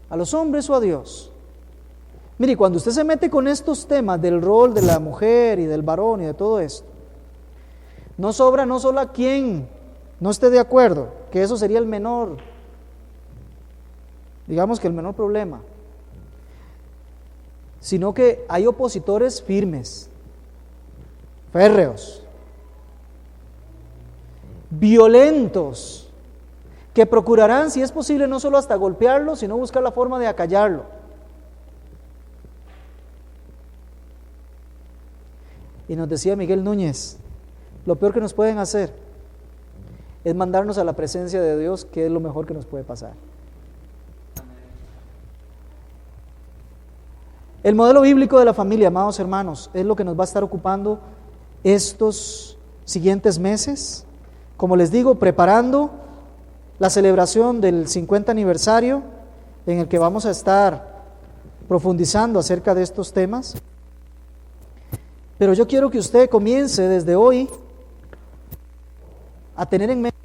Speaker 1: ¿A los hombres o a Dios? Mire, cuando usted se mete con estos temas del rol de la mujer y del varón y de todo esto, no sobra no solo a quien no esté de acuerdo, que eso sería el menor, digamos que el menor problema, sino que hay opositores firmes, férreos, violentos, que procurarán, si es posible, no solo hasta golpearlo, sino buscar la forma de acallarlo. Y nos decía Miguel Núñez, lo peor que nos pueden hacer es mandarnos a la presencia de Dios, que es lo mejor que nos puede pasar. El modelo bíblico de la familia, amados hermanos, es lo que nos va a estar ocupando estos siguientes meses. Como les digo, preparando la celebración del 50 aniversario, en el que vamos a estar profundizando acerca de estos temas. Pero yo quiero que usted comience desde hoy a tener en mente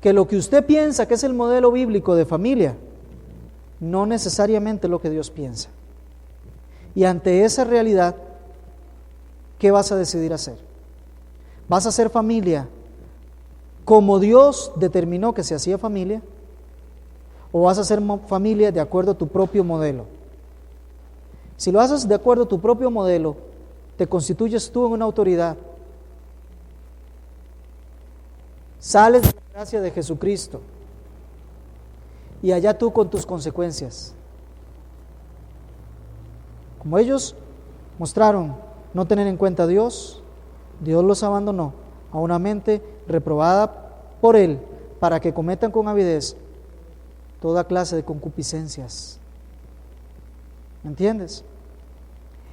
Speaker 1: que lo que usted piensa que es el modelo bíblico de familia, no necesariamente es lo que Dios piensa. Y ante esa realidad, ¿qué vas a decidir hacer? ¿Vas a hacer familia como Dios determinó que se hacía familia? ¿O vas a hacer familia de acuerdo a tu propio modelo? Si lo haces de acuerdo a tu propio modelo, te constituyes tú en una autoridad. Sales de la gracia de Jesucristo y allá tú con tus consecuencias. Como ellos mostraron no tener en cuenta a Dios, Dios los abandonó a una mente reprobada por Él para que cometan con avidez toda clase de concupiscencias. ¿Me entiendes?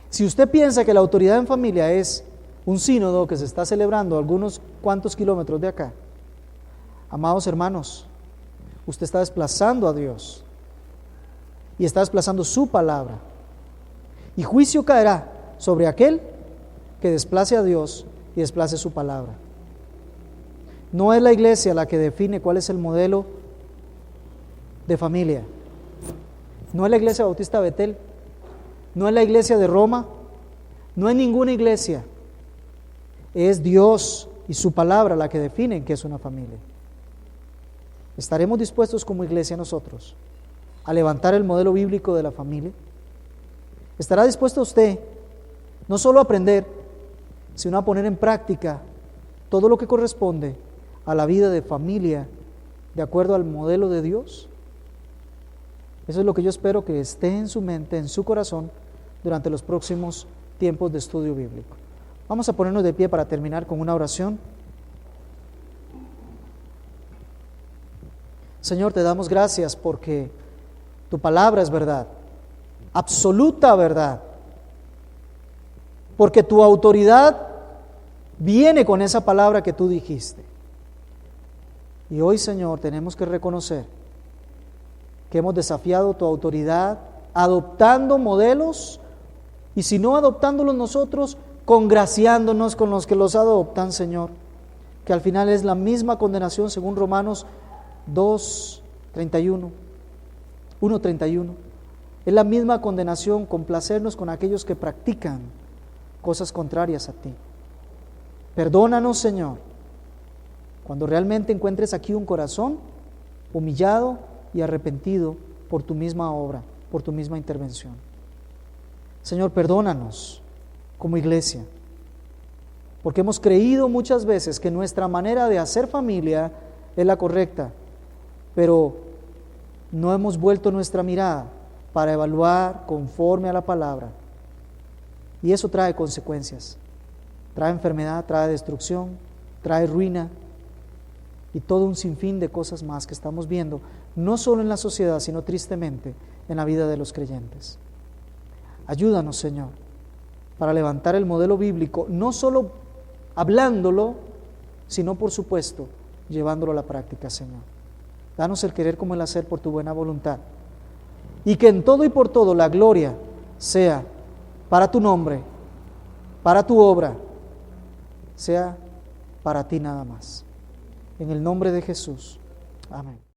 Speaker 1: Si usted piensa que la autoridad en familia es un sínodo que se está celebrando a algunos cuantos kilómetros de acá, amados hermanos, usted está desplazando a Dios y está desplazando su palabra. Y juicio caerá sobre aquel que desplace a Dios y desplace su palabra. No es la iglesia la que define cuál es el modelo de familia. No es la iglesia bautista Betel. No es la iglesia de Roma, no es ninguna iglesia. Es Dios y su palabra la que definen qué es una familia. ¿Estaremos dispuestos como iglesia nosotros a levantar el modelo bíblico de la familia? ¿Estará dispuesto usted no solo a aprender, sino a poner en práctica todo lo que corresponde a la vida de familia de acuerdo al modelo de Dios? Eso es lo que yo espero que esté en su mente, en su corazón, durante los próximos tiempos de estudio bíblico. Vamos a ponernos de pie para terminar con una oración. Señor, te damos gracias porque tu palabra es verdad. absoluta verdad, porque tu autoridad viene con esa palabra que tú dijiste. Y hoy, Señor, tenemos que reconocer que hemos desafiado tu autoridad adoptando modelos, y si no adoptándolos nosotros, congraciándonos con los que los adoptan, Señor, que al final es la misma condenación según Romanos 2:31, 1:31. Es la misma condenación, complacernos con aquellos que practican cosas contrarias a ti. Perdónanos, Señor, cuando realmente encuentres aquí un corazón humillado y arrepentido por tu misma obra, por tu misma intervención. Señor, perdónanos como iglesia, porque hemos creído muchas veces que nuestra manera de hacer familia es la correcta, pero no hemos vuelto nuestra mirada para evaluar conforme a la palabra. Y eso trae consecuencias, trae enfermedad, trae destrucción, trae ruina y todo un sinfín de cosas más que estamos viendo, no solo en la sociedad, sino tristemente en la vida de los creyentes. Ayúdanos, Señor, para levantar el modelo bíblico, no solo hablándolo, sino por supuesto, llevándolo a la práctica, Señor. Danos el querer como el hacer por tu buena voluntad. Y que en todo y por todo la gloria sea para tu nombre, para tu obra, sea para ti nada más. En el nombre de Jesús. Amén.